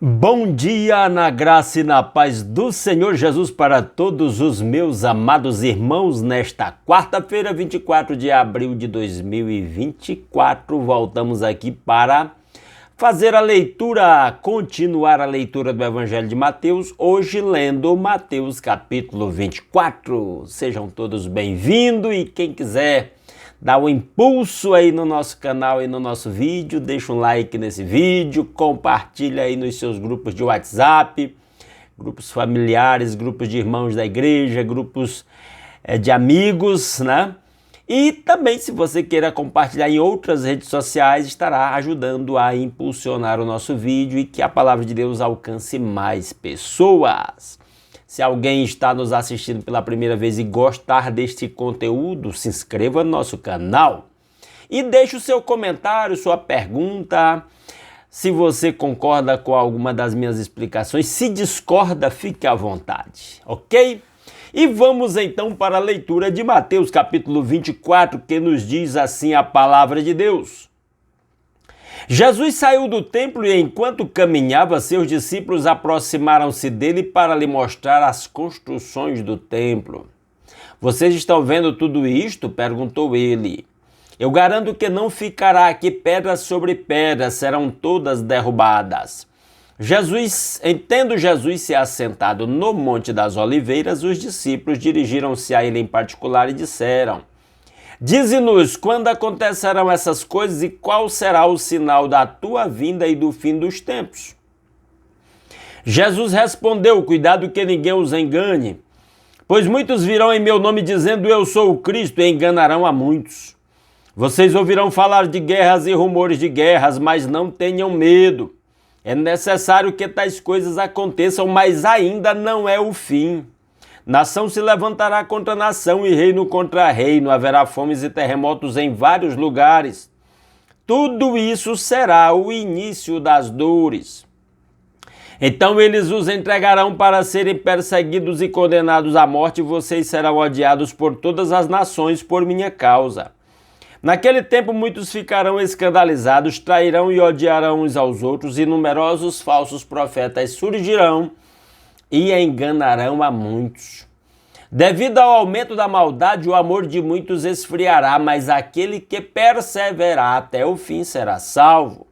Bom dia na graça e na paz do Senhor Jesus para todos os meus amados irmãos. Nesta quarta-feira, 24 de abril de 2024, voltamos aqui para fazer a leitura, continuar a leitura do Evangelho de Mateus, hoje lendo Mateus capítulo 24. Sejam todos bem-vindos e quem quiser dá um impulso aí no nosso canal e no nosso vídeo, deixa um like nesse vídeo, compartilha aí nos seus grupos de WhatsApp, grupos familiares, grupos de irmãos da igreja, grupos de amigos, né? E também, se você queira compartilhar em outras redes sociais, estará ajudando a impulsionar o nosso vídeo e que a palavra de Deus alcance mais pessoas. Se alguém está nos assistindo pela primeira vez e gostar deste conteúdo, se inscreva no nosso canal e deixe o seu comentário, sua pergunta. Se você concorda com alguma das minhas explicações, se discorda, fique à vontade, ok? E vamos então para a leitura de Mateus capítulo 24, que nos diz assim a palavra de Deus. Jesus saiu do templo e, enquanto caminhava, seus discípulos aproximaram-se dele para lhe mostrar as construções do templo. Vocês estão vendo tudo isto? Perguntou ele. Eu garanto que não ficará aqui pedra sobre pedra, serão todas derrubadas. Tendo Jesus se assentado no Monte das Oliveiras, os discípulos dirigiram-se a ele em particular e disseram: Dize-nos quando acontecerão essas coisas e qual será o sinal da tua vinda e do fim dos tempos. Jesus respondeu: Cuidado que ninguém os engane, pois muitos virão em meu nome dizendo eu sou o Cristo e enganarão a muitos. Vocês ouvirão falar de guerras e rumores de guerras, mas não tenham medo. É necessário que tais coisas aconteçam, mas ainda não é o fim. Nação se levantará contra nação e reino contra reino, haverá fomes e terremotos em vários lugares. Tudo isso será o início das dores. Então eles os entregarão para serem perseguidos e condenados à morte, e vocês serão odiados por todas as nações por minha causa. Naquele tempo muitos ficarão escandalizados, trairão e odiarão uns aos outros, e numerosos falsos profetas surgirão e enganarão a muitos. Devido ao aumento da maldade, o amor de muitos esfriará, mas aquele que perseverar até o fim será salvo.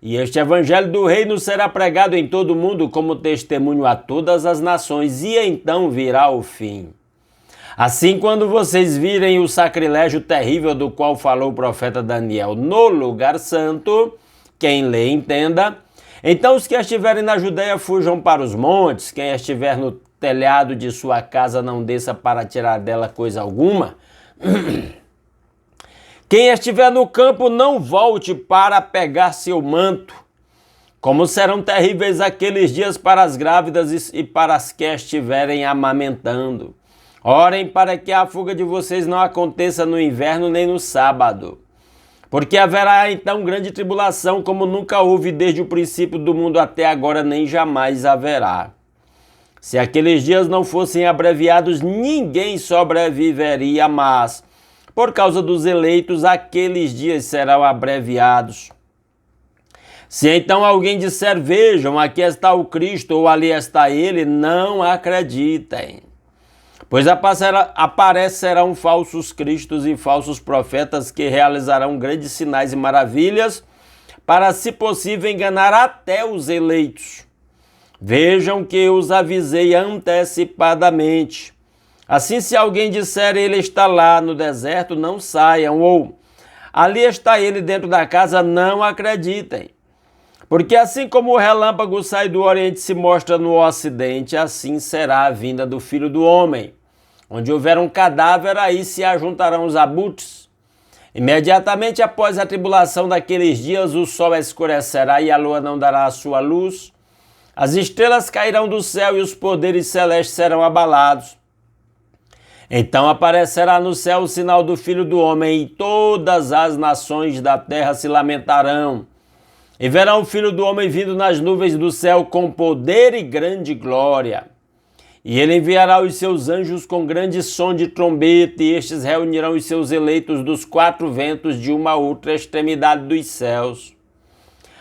E este evangelho do reino será pregado em todo o mundo como testemunho a todas as nações, e então virá o fim. Assim, quando vocês virem o sacrilégio terrível do qual falou o profeta Daniel no lugar santo, quem lê entenda. Então os que estiverem na Judeia fujam para os montes, quem estiver no telhado de sua casa não desça para tirar dela coisa alguma. Quem estiver no campo não volte para pegar seu manto. Como serão terríveis aqueles dias para as grávidas e para as que estiverem amamentando. Orem para que a fuga de vocês não aconteça no inverno nem no sábado. Porque haverá então grande tribulação, como nunca houve desde o princípio do mundo até agora, nem jamais haverá. Se aqueles dias não fossem abreviados, ninguém sobreviveria, mas, por causa dos eleitos, aqueles dias serão abreviados. Se então alguém disser, vejam, aqui está o Cristo, ou ali está ele, não acreditem. Pois aparecerão falsos cristos e falsos profetas que realizarão grandes sinais e maravilhas para, se possível, enganar até os eleitos. Vejam que eu os avisei antecipadamente. Assim, se alguém disser ele está lá no deserto, não saiam, ou ali está ele dentro da casa, não acreditem. Porque assim como o relâmpago sai do oriente e se mostra no ocidente, assim será a vinda do Filho do Homem. Onde houver um cadáver, aí se ajuntarão os abutres. Imediatamente após a tribulação daqueles dias, o sol escurecerá e a lua não dará a sua luz. As estrelas cairão do céu e os poderes celestes serão abalados. Então aparecerá no céu o sinal do Filho do Homem, e todas as nações da terra se lamentarão. E verão o Filho do Homem vindo nas nuvens do céu com poder e grande glória. E ele enviará os seus anjos com grande som de trombeta, e estes reunirão os seus eleitos dos quatro ventos de uma outra extremidade dos céus.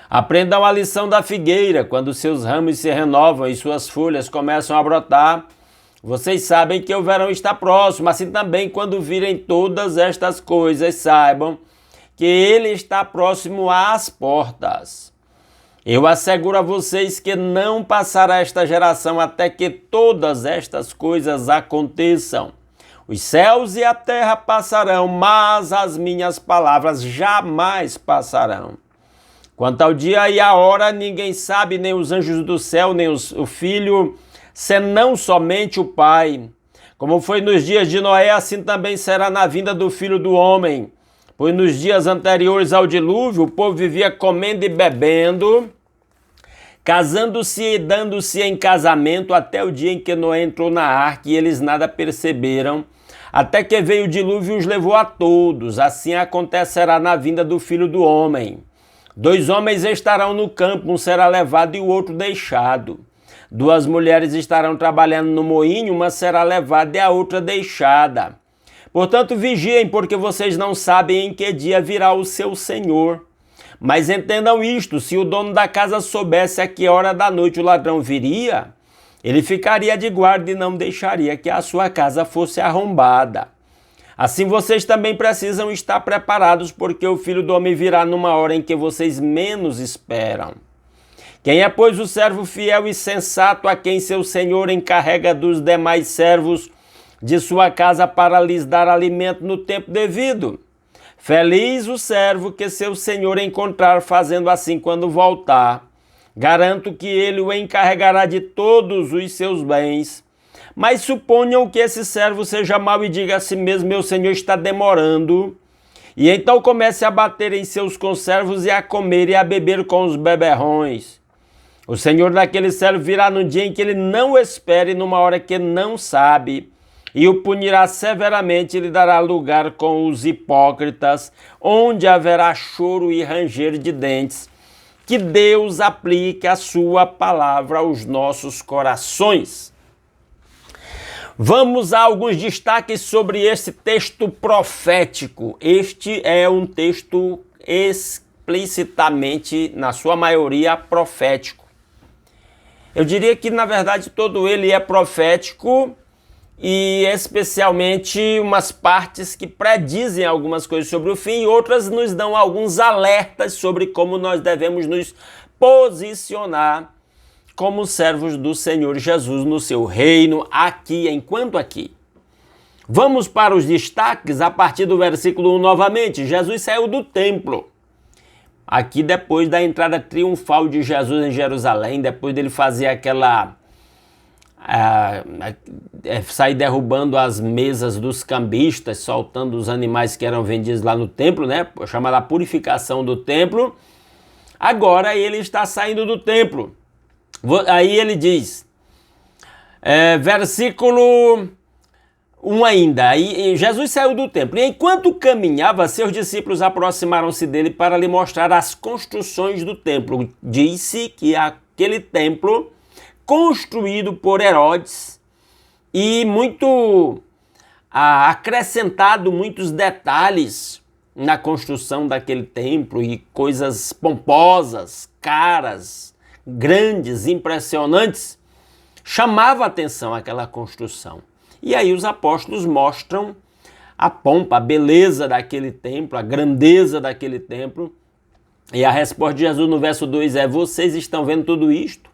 Aprendam a lição da figueira, quando seus ramos se renovam e suas folhas começam a brotar. Vocês sabem que o verão está próximo, assim também quando virem todas estas coisas, saibam que ele está próximo às portas. Eu asseguro a vocês que não passará esta geração até que todas estas coisas aconteçam. Os céus e a terra passarão, mas as minhas palavras jamais passarão. Quanto ao dia e a hora, ninguém sabe, nem os anjos do céu, nem o Filho, senão somente o Pai. Como foi nos dias de Noé, assim também será na vinda do Filho do Homem. Pois nos dias anteriores ao dilúvio, o povo vivia comendo e bebendo, casando-se e dando-se em casamento, até o dia em que Noé entrou na arca e eles nada perceberam, até que veio o dilúvio e os levou a todos. Assim acontecerá na vinda do Filho do Homem. 2 homens estarão no campo, um será levado e o outro deixado. 2 mulheres estarão trabalhando no moinho, uma será levada e a outra deixada. Portanto, vigiem, porque vocês não sabem em que dia virá o seu Senhor. Mas entendam isto, se o dono da casa soubesse a que hora da noite o ladrão viria, ele ficaria de guarda e não deixaria que a sua casa fosse arrombada. Assim vocês também precisam estar preparados, porque o Filho do Homem virá numa hora em que vocês menos esperam. Quem é, pois, o servo fiel e sensato a quem seu senhor encarrega dos demais servos de sua casa para lhes dar alimento no tempo devido? Feliz o servo que seu senhor encontrar fazendo assim quando voltar. Garanto que ele o encarregará de todos os seus bens. Mas suponham que esse servo seja mau e diga a si mesmo: meu senhor está demorando. E então comece a bater em seus conservos e a comer e a beber com os beberrões. O senhor daquele servo virá no dia em que ele não espere, numa hora que não sabe, e o punirá severamente e lhe dará lugar com os hipócritas, onde haverá choro e ranger de dentes. Que Deus aplique a sua palavra aos nossos corações. Vamos a alguns destaques sobre esse texto profético. Este é um texto explicitamente, na sua maioria, profético. Eu diria que, na verdade, todo ele é profético e especialmente umas partes que predizem algumas coisas sobre o fim e outras nos dão alguns alertas sobre como nós devemos nos posicionar como servos do Senhor Jesus no seu reino, aqui, enquanto aqui. Vamos para os destaques a partir do versículo 1 novamente. Jesus saiu do templo. Aqui depois da entrada triunfal de Jesus em Jerusalém, depois dele fazer aquela... sair derrubando as mesas dos cambistas, soltando os animais que eram vendidos lá no templo, né? Chamada purificação do templo. Agora ele está saindo do templo. Aí ele diz, versículo 1 ainda, aí Jesus saiu do templo, e enquanto caminhava, seus discípulos aproximaram-se dele para lhe mostrar as construções do templo. Disse que aquele templo, construído por Herodes, e acrescentado muitos detalhes na construção daquele templo, e coisas pomposas, caras, grandes, impressionantes, chamava a atenção aquela construção. E aí os apóstolos mostram a pompa, a beleza daquele templo, a grandeza daquele templo. E a resposta de Jesus no verso 2 é: vocês estão vendo tudo isto?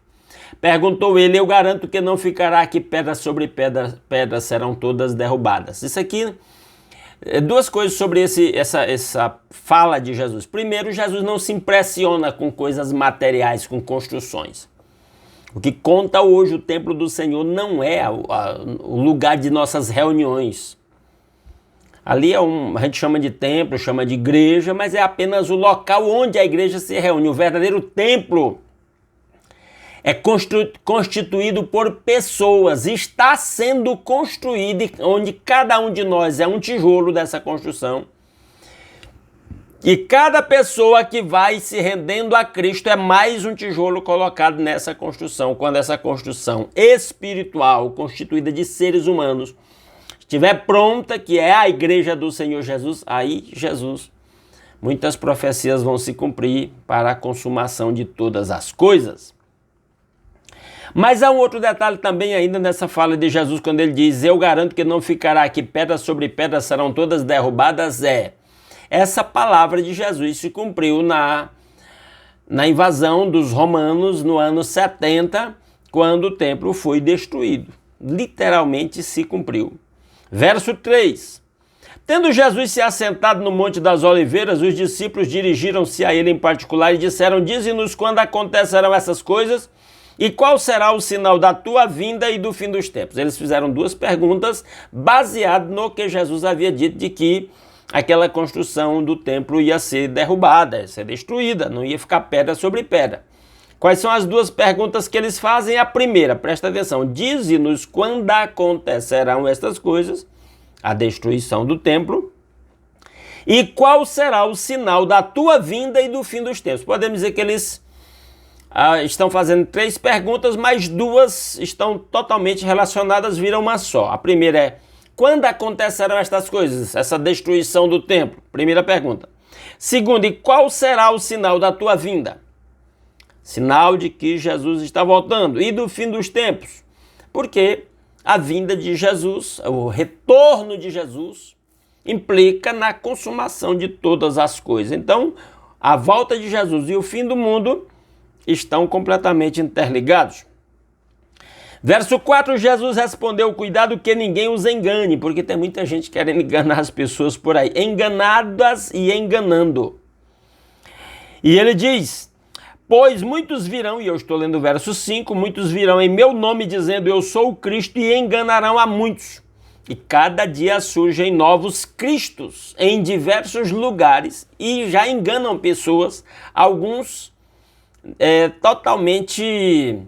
Perguntou ele: eu garanto que não ficará aqui pedra sobre pedra, pedras serão todas derrubadas. Isso aqui... duas coisas sobre essa fala de Jesus. Primeiro, Jesus não se impressiona com coisas materiais, com construções. O que conta hoje o templo do Senhor não é o lugar de nossas reuniões. Ali a gente chama de templo, chama de igreja, mas é apenas o local onde a igreja se reúne. O verdadeiro templo é constituído por pessoas, está sendo construído, onde cada um de nós é um tijolo dessa construção. E cada pessoa que vai se rendendo a Cristo é mais um tijolo colocado nessa construção. Quando essa construção espiritual, constituída de seres humanos, estiver pronta, que é a igreja do Senhor Jesus, aí Jesus muitas profecias vão se cumprir para a consumação de todas as coisas. Mas há um outro detalhe também ainda nessa fala de Jesus, quando ele diz: eu garanto que não ficará aqui pedra sobre pedra, serão todas derrubadas. Essa palavra de Jesus se cumpriu na invasão dos romanos no ano 70, quando o templo foi destruído. Literalmente se cumpriu. Verso 3. Tendo Jesus se assentado no Monte das Oliveiras, os discípulos dirigiram-se a ele em particular e disseram: dize-nos quando acontecerão essas coisas e qual será o sinal da tua vinda e do fim dos tempos. Eles fizeram duas perguntas baseadas no que Jesus havia dito de que aquela construção do templo ia ser derrubada, ia ser destruída, não ia ficar pedra sobre pedra. Quais são as duas perguntas que eles fazem? A primeira, presta atenção: dize-nos quando acontecerão estas coisas, a destruição do templo, e qual será o sinal da tua vinda e do fim dos tempos. Podemos dizer que eles estão fazendo três perguntas, mas duas estão totalmente relacionadas, viram uma só. A primeira é: quando acontecerão estas coisas, essa destruição do templo? Primeira pergunta. Segunda, e qual será o sinal da tua vinda? Sinal de que Jesus está voltando. E do fim dos tempos? Porque a vinda de Jesus, o retorno de Jesus, implica na consumação de todas as coisas. Então, a volta de Jesus e o fim do mundo estão completamente interligados. Verso 4, Jesus respondeu: cuidado que ninguém os engane, porque tem muita gente querendo enganar as pessoas por aí, enganadas e enganando. E ele diz: pois muitos virão, e eu estou lendo o verso 5, muitos virão em meu nome dizendo eu sou o Cristo e enganarão a muitos. E cada dia surgem novos cristos em diversos lugares e já enganam pessoas, alguns totalmente.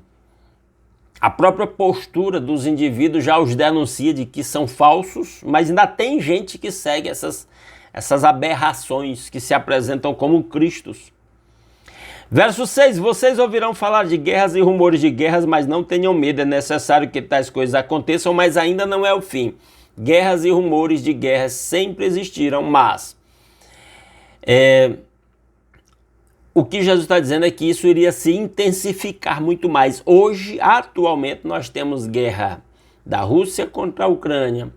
A própria postura dos indivíduos já os denuncia de que são falsos, mas ainda tem gente que segue essas aberrações que se apresentam como cristos. Verso 6, vocês ouvirão falar de guerras e rumores de guerras, mas não tenham medo, é necessário que tais coisas aconteçam, mas ainda não é o fim. Guerras e rumores de guerras sempre existiram, mas o que Jesus está dizendo é que isso iria se intensificar muito mais. Hoje, atualmente, nós temos guerra da Rússia contra a Ucrânia.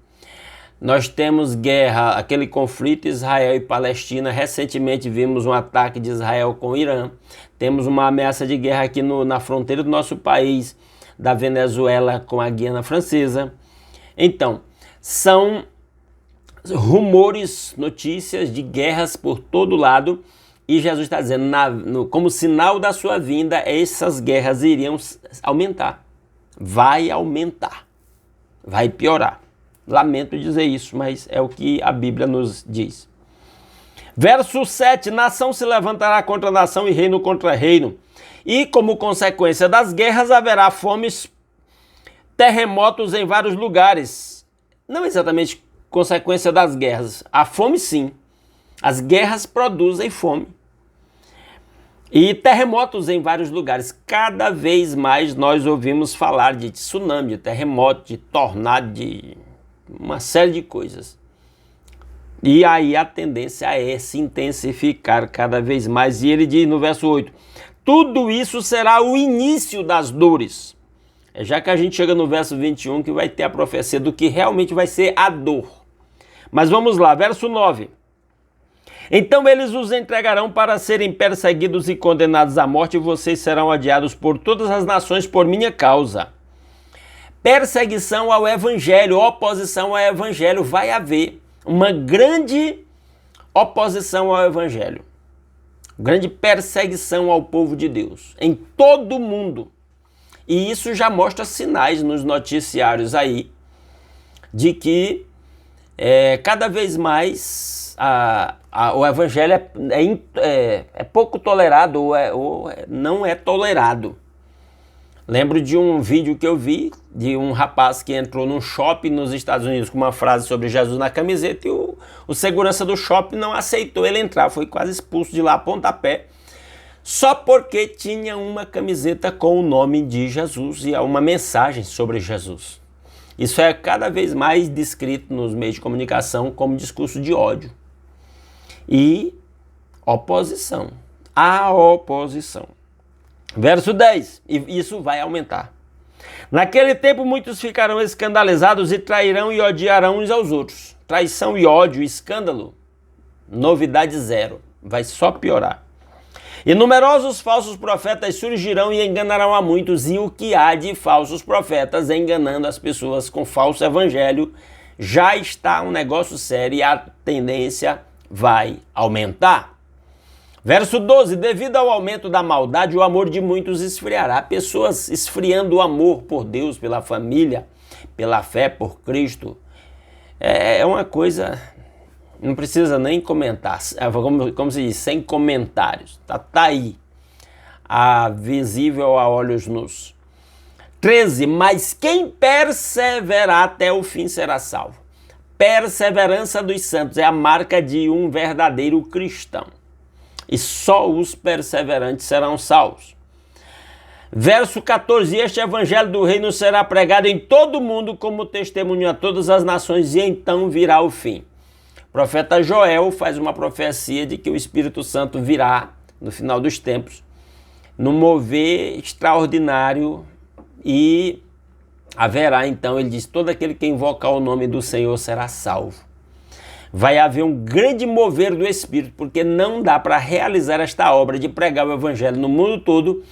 Nós temos guerra, aquele conflito Israel e Palestina. Recentemente vimos um ataque de Israel com o Irã. Temos uma ameaça de guerra aqui na fronteira do nosso país, da Venezuela com a Guiana Francesa. Então, são rumores, notícias de guerras por todo lado. E Jesus está dizendo, como sinal da sua vinda, essas guerras iriam aumentar. Vai aumentar. Vai piorar. Lamento dizer isso, mas é o que a Bíblia nos diz. Verso 7, nação se levantará contra nação e reino contra reino. E como consequência das guerras haverá fomes, terremotos em vários lugares. Não exatamente consequência das guerras. A fome sim. As guerras produzem fome. E terremotos em vários lugares. Cada vez mais nós ouvimos falar de tsunami, de terremoto, de tornado, de uma série de coisas. E aí a tendência é se intensificar cada vez mais. E ele diz no verso 8, tudo isso será o início das dores. É já que a gente chega no verso 21 que vai ter a profecia do que realmente vai ser a dor. Mas vamos lá, verso 9. Então eles os entregarão para serem perseguidos e condenados à morte, e vocês serão odiados por todas as nações por minha causa. Perseguição ao evangelho, oposição ao evangelho, vai haver uma grande oposição ao evangelho. Grande perseguição ao povo de Deus, em todo o mundo. E isso já mostra sinais nos noticiários aí, de que cada vez mais o evangelho é pouco tolerado ou não é tolerado. Lembro de um vídeo que eu vi de um rapaz que entrou num shopping nos Estados Unidos com uma frase sobre Jesus na camiseta e o segurança do shopping não aceitou ele entrar, foi quase expulso de lá a pontapé, só porque tinha uma camiseta com o nome de Jesus e uma mensagem sobre Jesus. Isso é cada vez mais descrito nos meios de comunicação como discurso de ódio. E oposição. A oposição. Verso 10, e isso vai aumentar. Naquele tempo muitos ficarão escandalizados e trairão e odiarão uns aos outros. Traição e ódio, escândalo, novidade zero, vai só piorar. E numerosos falsos profetas surgirão e enganarão a muitos, e o que há de falsos profetas enganando as pessoas com falso evangelho já está um negócio sério e a tendência vai aumentar. Verso 12, devido ao aumento da maldade, o amor de muitos esfriará. Pessoas esfriando o amor por Deus, pela família, pela fé, por Cristo. É uma coisa, não precisa nem comentar, como se diz, sem comentários. Tá aí, visível a olhos nus. 13, mas quem perseverar até o fim será salvo. Perseverança dos santos é a marca de um verdadeiro cristão. E só os perseverantes serão salvos. Verso 14, este evangelho do reino será pregado em todo o mundo como testemunho a todas as nações, e então virá o fim. O profeta Joel faz uma profecia de que o Espírito Santo virá no final dos tempos, num mover extraordinário, e haverá então, ele diz, todo aquele que invocar o nome do Senhor será salvo. Vai haver um grande mover do Espírito, porque não dá para realizar esta obra de pregar o Evangelho no mundo todo,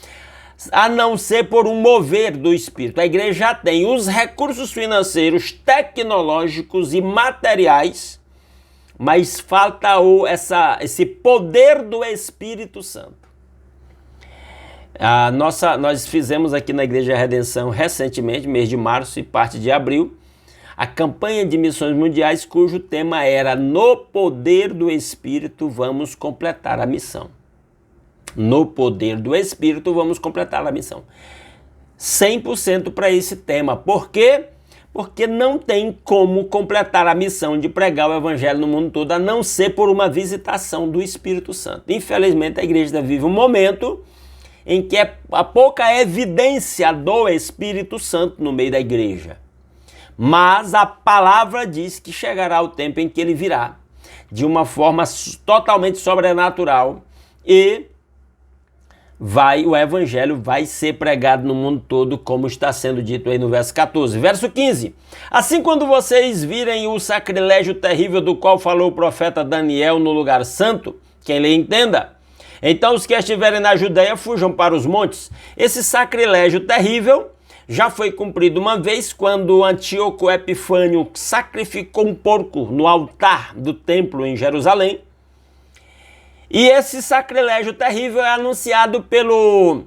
a não ser por um mover do Espírito. A igreja já tem os recursos financeiros, tecnológicos e materiais, mas falta esse poder do Espírito Santo. Nós fizemos aqui na Igreja Redenção recentemente, mês de março e parte de abril, a campanha de missões mundiais, cujo tema era no poder do Espírito vamos completar a missão. No poder do Espírito vamos completar a missão. 100% para esse tema. Por quê? Porque não tem como completar a missão de pregar o Evangelho no mundo todo, a não ser por uma visitação do Espírito Santo. Infelizmente a igreja vive um momento em que há pouca evidência do Espírito Santo no meio da igreja. Mas a palavra diz que chegará o tempo em que ele virá de uma forma totalmente sobrenatural e o evangelho vai ser pregado no mundo todo, como está sendo dito aí no verso 14. Verso 15. Assim, quando vocês virem o sacrilégio terrível do qual falou o profeta Daniel no lugar santo, quem lhe entenda, então os que estiverem na Judeia fujam para os montes. Esse sacrilégio terrível já foi cumprido uma vez quando Antíoco Epifânio sacrificou um porco no altar do templo em Jerusalém. E esse sacrilégio terrível é anunciado pelo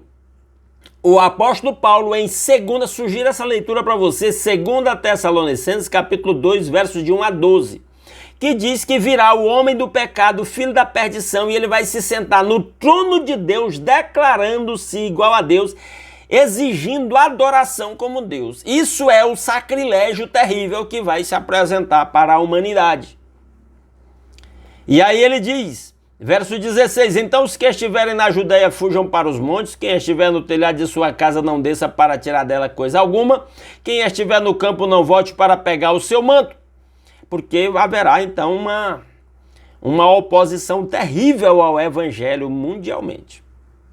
apóstolo Paulo em 2, sugiro essa leitura para você, 2 Tessalonicenses, capítulo 2, versos de 1 a 12, que diz que virá o homem do pecado, filho da perdição, e ele vai se sentar no trono de Deus, declarando-se igual a Deus, exigindo adoração como Deus. Isso é o sacrilégio terrível que vai se apresentar para a humanidade. E aí ele diz, verso 16, então os que estiverem na Judeia fujam para os montes, quem estiver no telhado de sua casa não desça para tirar dela coisa alguma, quem estiver no campo não volte para pegar o seu manto, porque haverá então uma oposição terrível ao evangelho mundialmente.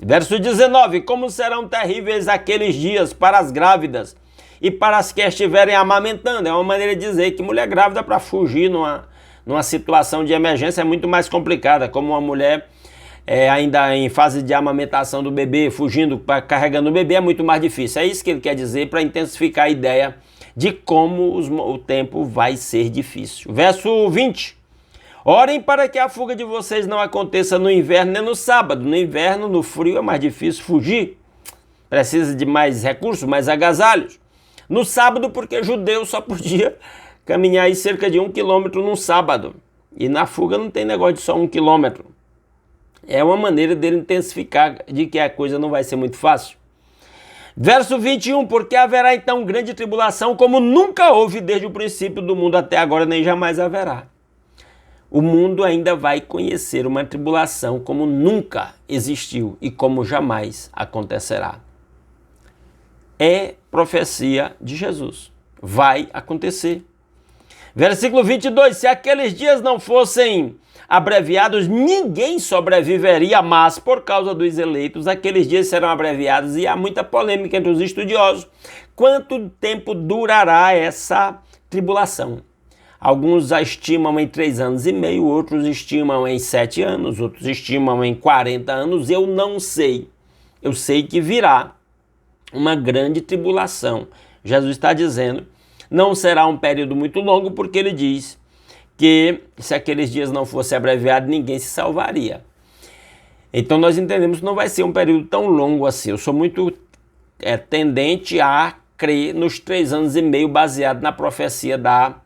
Verso 19, como serão terríveis aqueles dias para as grávidas e para as que estiverem amamentando. É uma maneira de dizer que mulher grávida, para fugir numa situação de emergência, é muito mais complicada, como uma mulher ainda em fase de amamentação do bebê, fugindo, carregando o bebê, é muito mais difícil. É isso que ele quer dizer para intensificar a ideia de como o tempo vai ser difícil. Verso 20. Orem para que a fuga de vocês não aconteça no inverno nem no sábado. No inverno, no frio, é mais difícil fugir. Precisa de mais recursos, mais agasalhos. No sábado, porque judeu só podia caminhar aí cerca de 1 quilômetro num sábado. E na fuga não tem negócio de só 1 quilômetro. É uma maneira dele intensificar de que a coisa não vai ser muito fácil. Verso 21, porque haverá então grande tribulação, como nunca houve desde o princípio do mundo até agora, nem jamais haverá. O mundo ainda vai conhecer uma tribulação como nunca existiu e como jamais acontecerá. É profecia de Jesus. Vai acontecer. Versículo 22, se aqueles dias não fossem abreviados, ninguém sobreviveria, mas por causa dos eleitos, aqueles dias serão abreviados e há muita polêmica entre os estudiosos. Quanto tempo durará essa tribulação? Alguns a estimam em 3 anos e meio, outros estimam em 7 anos, outros estimam em 40 anos, eu não sei. Eu sei que virá uma grande tribulação. Jesus está dizendo, não será um período muito longo, porque ele diz que se aqueles dias não fossem abreviados, ninguém se salvaria. Então nós entendemos que não vai ser um período tão longo assim. Eu sou muito tendente a crer nos 3 anos e meio, baseado na profecia da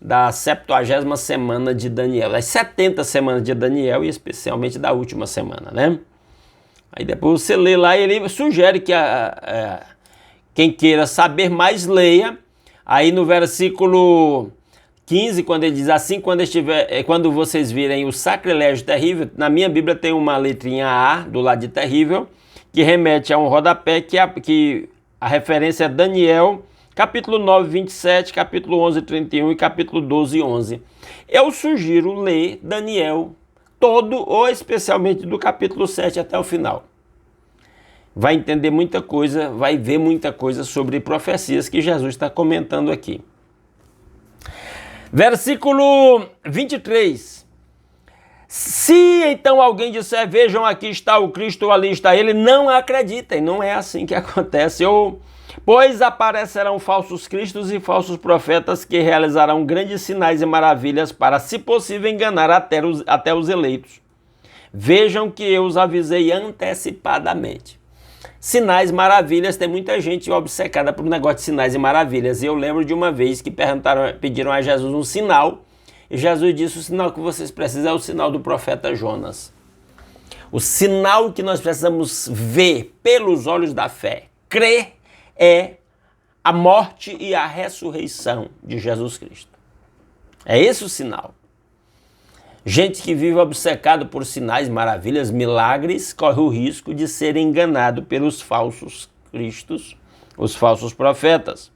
70ª semana de Daniel, das 70 semanas de Daniel e especialmente da última semana, né? Aí depois você lê lá e ele sugere que quem queira saber mais, leia. Aí no versículo 15, quando ele diz assim, quando vocês virem o sacrilégio terrível, na minha Bíblia tem uma letrinha A do lado de terrível, que remete a um rodapé, que a referência é Daniel, capítulo 9, 27, capítulo 11, 31 e capítulo 12, 11. Eu sugiro ler Daniel todo, ou especialmente do capítulo 7 até o final. Vai entender muita coisa, vai ver muita coisa sobre profecias que Jesus está comentando aqui. Versículo 23. Se então alguém disser, vejam, aqui está o Cristo, ali está ele, não acreditem, não é assim que acontece. Pois aparecerão falsos cristos e falsos profetas que realizarão grandes sinais e maravilhas para, se possível, enganar até os eleitos. Vejam que eu os avisei antecipadamente. Sinais, maravilhas, tem muita gente obcecada por um negócio de sinais e maravilhas. E eu lembro de uma vez que pediram a Jesus um sinal, e Jesus disse, o sinal que vocês precisam é o sinal do profeta Jonas. O sinal que nós precisamos ver pelos olhos da fé, crer, é a morte e a ressurreição de Jesus Cristo. É esse o sinal. Gente que vive obcecado por sinais, maravilhas, milagres, corre o risco de ser enganado pelos falsos cristos, os falsos profetas.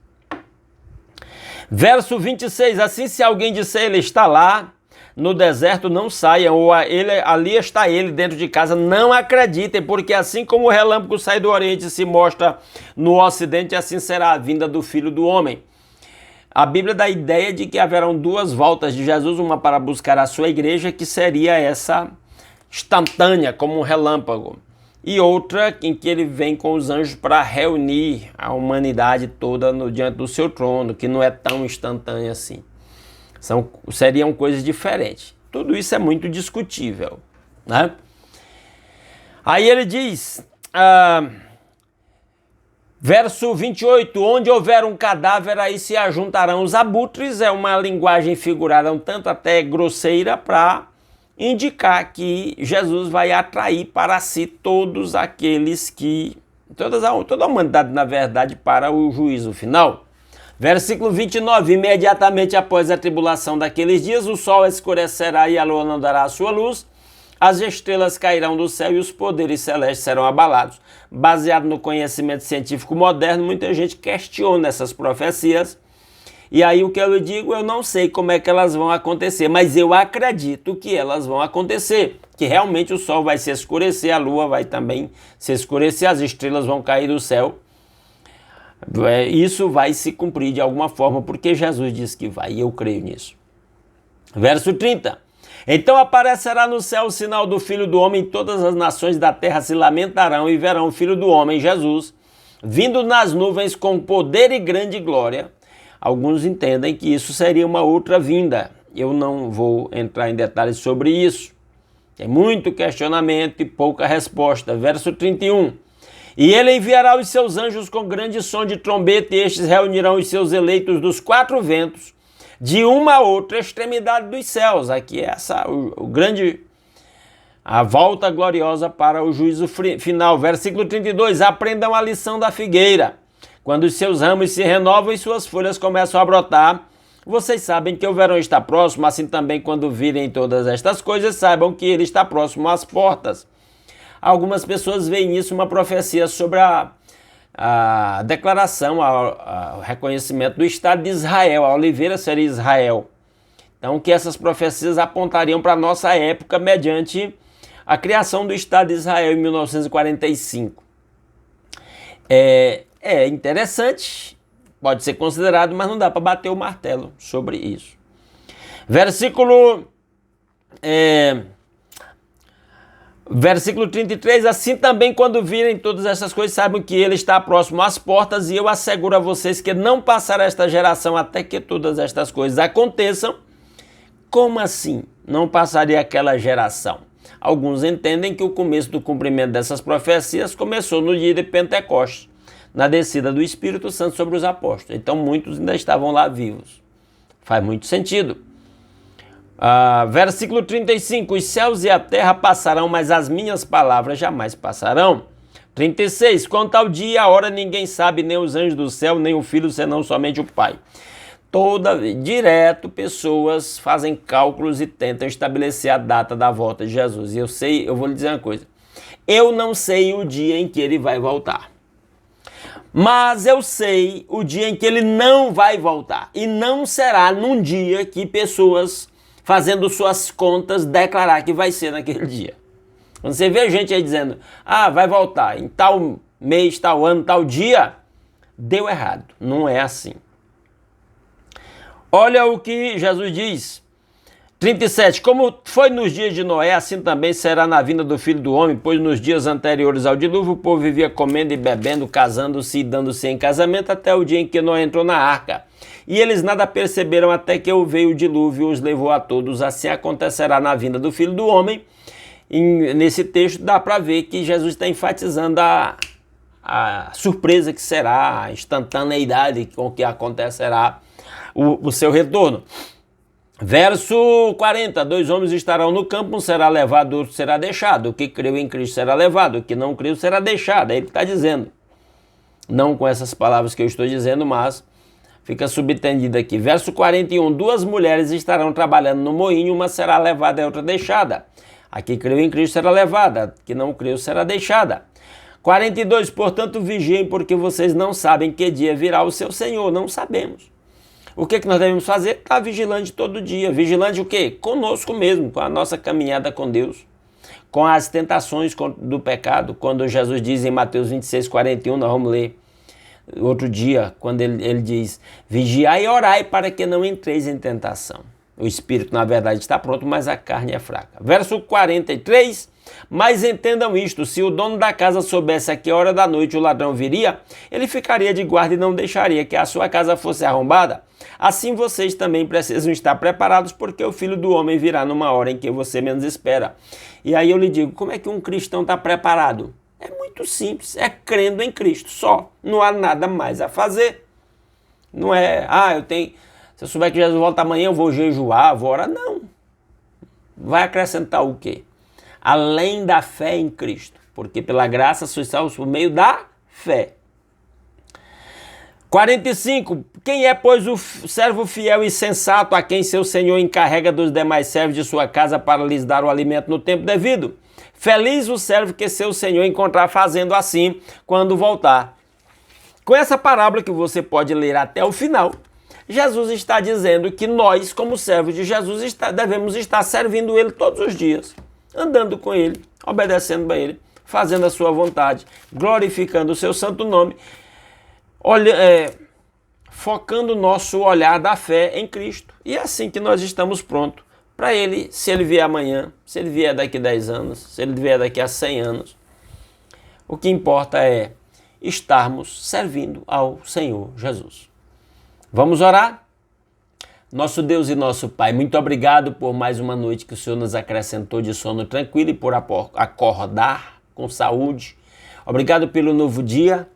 Verso 26, assim se alguém disser, ele está lá no deserto, não saiam, ou ali está ele dentro de casa, não acreditem, porque assim como o relâmpago sai do Oriente e se mostra no Ocidente, assim será a vinda do Filho do Homem. A Bíblia dá a ideia de que haverão 2 voltas de Jesus, uma para buscar a sua igreja, que seria essa instantânea, como um relâmpago, e outra em que ele vem com os anjos para reunir a humanidade toda diante do seu trono, que não é tão instantânea assim. Seriam coisas diferentes. Tudo isso é muito discutível, né? Aí ele diz, verso 28, onde houver um cadáver, aí se ajuntarão os abutres. É uma linguagem figurada um tanto até grosseira para indicar que Jesus vai atrair para si todos aqueles toda a humanidade, na verdade, para o juízo final. Versículo 29, imediatamente após a tribulação daqueles dias, o sol escurecerá e a lua não dará a sua luz, as estrelas cairão do céu e os poderes celestes serão abalados. Baseado no conhecimento científico moderno, muita gente questiona essas profecias. E aí o que eu digo, eu não sei como é que elas vão acontecer, mas eu acredito que elas vão acontecer. Que realmente o sol vai se escurecer, a lua vai também se escurecer, as estrelas vão cair do céu. Isso vai se cumprir de alguma forma, porque Jesus disse que vai, e eu creio nisso. Verso 30. Então aparecerá no céu o sinal do Filho do Homem, e todas as nações da terra se lamentarão e verão o Filho do Homem, Jesus, vindo nas nuvens com poder e grande glória. Alguns entendem que isso seria uma outra vinda. Eu não vou entrar em detalhes sobre isso. Tem muito questionamento e pouca resposta. Verso 31. E ele enviará os seus anjos com grande som de trombeta, e estes reunirão os seus eleitos dos 4 ventos, de uma a outra extremidade dos céus. Aqui é a volta gloriosa para o juízo final. Versículo 32, aprendam a lição da figueira. Quando os seus ramos se renovam e suas folhas começam a brotar, vocês sabem que o verão está próximo, assim também quando virem todas estas coisas, saibam que ele está próximo às portas. Algumas pessoas veem nisso uma profecia sobre a declaração, o reconhecimento do Estado de Israel. A oliveira seria Israel. Então, que essas profecias apontariam para a nossa época mediante a criação do Estado de Israel em 1945. É interessante, pode ser considerado, mas não dá para bater o martelo sobre isso. Versículo 33, assim também quando virem todas essas coisas, saibam que ele está próximo às portas, e eu asseguro a vocês que não passará esta geração até que todas estas coisas aconteçam. Como assim não passaria aquela geração? Alguns entendem que o começo do cumprimento dessas profecias começou no dia de Pentecostes, na descida do Espírito Santo sobre os apóstolos. Então muitos ainda estavam lá vivos. Faz muito sentido. Versículo 35, os céus e a terra passarão, mas as minhas palavras jamais passarão. 36, quanto ao dia e a hora ninguém sabe, nem os anjos do céu, nem o Filho, senão somente o Pai. Direto, pessoas fazem cálculos e tentam estabelecer a data da volta de Jesus. E eu vou lhe dizer uma coisa, eu não sei o dia em que ele vai voltar. Mas eu sei o dia em que ele não vai voltar. E não será num dia que pessoas fazendo suas contas, declarar que vai ser naquele dia. Quando você vê gente aí dizendo, vai voltar em tal mês, tal ano, tal dia, deu errado. Não é assim. Olha o que Jesus diz. 37, como foi nos dias de Noé, assim também será na vinda do Filho do Homem, pois nos dias anteriores ao dilúvio, o povo vivia comendo e bebendo, casando-se e dando-se em casamento, até o dia em que Noé entrou na arca. E eles nada perceberam até que veio o dilúvio e os levou a todos. Assim acontecerá na vinda do Filho do Homem. Nesse texto dá para ver que Jesus está enfatizando a surpresa que será, a instantaneidade com que acontecerá o seu retorno. Verso 40, 2 homens estarão no campo, um será levado, outro será deixado. O que creu em Cristo será levado, o que não creu será deixado. É ele que está dizendo. Não com essas palavras que eu estou dizendo, mas fica subentendido aqui. Verso 41, 2 mulheres estarão trabalhando no moinho, uma será levada e outra deixada. A que creu em Cristo será levada, a que não creu será deixada. 42, portanto vigiem, porque vocês não sabem que dia virá o seu Senhor. Não sabemos. O que nós devemos fazer? Estar vigilante todo dia. Vigilante o quê? Conosco mesmo, com a nossa caminhada com Deus, com as tentações do pecado. Quando Jesus diz em Mateus 26, 41, nós vamos ler outro dia, quando ele diz, vigiai e orai para que não entreis em tentação. O espírito, na verdade, está pronto, mas a carne é fraca. Verso 43, mas entendam isto, se o dono da casa soubesse a que hora da noite o ladrão viria, ele ficaria de guarda e não deixaria que a sua casa fosse arrombada. Assim vocês também precisam estar preparados, porque o Filho do Homem virá numa hora em que você menos espera. E aí eu lhe digo, como é que um cristão está preparado? É muito simples, é crendo em Cristo só. Não há nada mais a fazer. Não é, se eu souber que Jesus volta amanhã, eu vou jejuar, vou orar. Não. Vai acrescentar o quê? Além da fé em Cristo. Porque pela graça sois salvos por meio da fé. 45. Quem é, pois, o servo fiel e sensato a quem seu senhor encarrega dos demais servos de sua casa para lhes dar o alimento no tempo devido? Feliz o servo que seu senhor encontrar fazendo assim quando voltar. Com essa parábola que você pode ler até o final, Jesus está dizendo que nós, como servos de Jesus, devemos estar servindo Ele todos os dias, andando com Ele, obedecendo a Ele, fazendo a sua vontade, glorificando o seu santo nome, focando o nosso olhar da fé em Cristo. E é assim que nós estamos prontos para Ele, se Ele vier amanhã, se Ele vier daqui a 10 anos, se Ele vier daqui a 100 anos. O que importa é estarmos servindo ao Senhor Jesus. Vamos orar? Nosso Deus e nosso Pai, muito obrigado por mais uma noite que o Senhor nos acrescentou de sono tranquilo e por acordar com saúde. Obrigado pelo novo dia.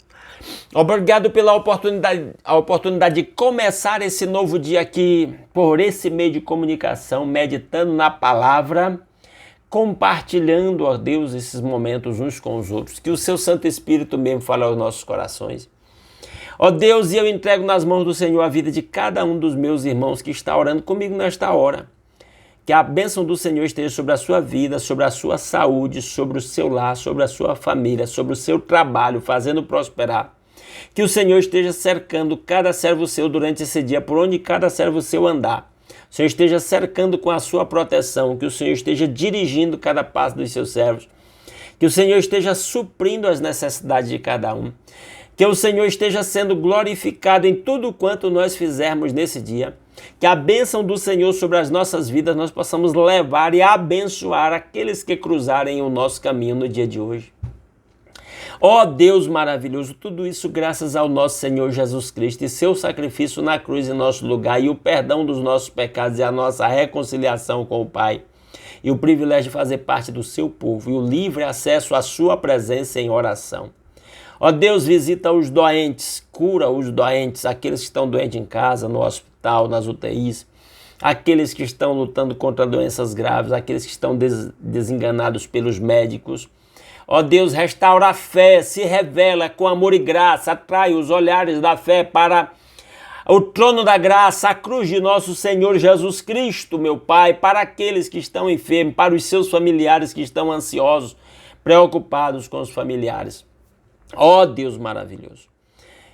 Obrigado pela oportunidade de começar esse novo dia aqui por esse meio de comunicação, meditando na palavra, compartilhando, ó Deus, esses momentos uns com os outros. Que o seu Santo Espírito mesmo fale aos nossos corações. Ó Deus, e eu entrego nas mãos do Senhor a vida de cada um dos meus irmãos que está orando comigo nesta hora. Que a bênção do Senhor esteja sobre a sua vida, sobre a sua saúde, sobre o seu lar, sobre a sua família, sobre o seu trabalho, fazendo prosperar. Que o Senhor esteja cercando cada servo seu durante esse dia, por onde cada servo seu andar. o Senhor esteja cercando com a sua proteção, que o Senhor esteja dirigindo cada passo dos seus servos, que o Senhor esteja suprindo as necessidades de cada um, que o Senhor esteja sendo glorificado em tudo quanto nós fizermos nesse dia, que a bênção do Senhor sobre as nossas vidas nós possamos levar e abençoar aqueles que cruzarem o nosso caminho no dia de hoje. Ó Deus maravilhoso, tudo isso graças ao nosso Senhor Jesus Cristo e seu sacrifício na cruz em nosso lugar e o perdão dos nossos pecados e a nossa reconciliação com o Pai e o privilégio de fazer parte do seu povo e o livre acesso à sua presença em oração. Ó Deus, visita os doentes, cura os doentes, aqueles que estão doentes em casa, no hospital, nas UTIs, aqueles que estão lutando contra doenças graves, aqueles que estão desenganados pelos médicos. Ó Deus, restaura a fé, se revela com amor e graça, atrai os olhares da fé para o trono da graça, a cruz de nosso Senhor Jesus Cristo, meu Pai, para aqueles que estão enfermos, para os seus familiares que estão ansiosos, preocupados com os familiares. Ó Deus maravilhoso,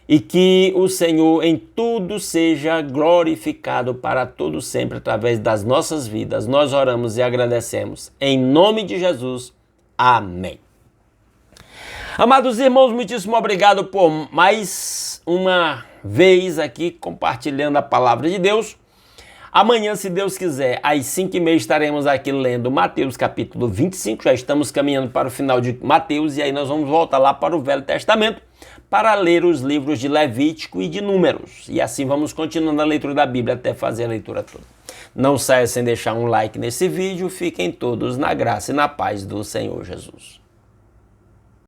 e que o Senhor em tudo seja glorificado para todo sempre através das nossas vidas. Nós oramos e agradecemos. Em nome de Jesus. Amém. Amados irmãos, muitíssimo obrigado por mais uma vez aqui compartilhando a palavra de Deus. Amanhã, se Deus quiser, às 5h30 estaremos aqui lendo Mateus capítulo 25, já estamos caminhando para o final de Mateus e aí nós vamos voltar lá para o Velho Testamento para ler os livros de Levítico e de Números. E assim vamos continuando a leitura da Bíblia até fazer a leitura toda. Não saia sem deixar um like nesse vídeo, fiquem todos na graça e na paz do Senhor Jesus.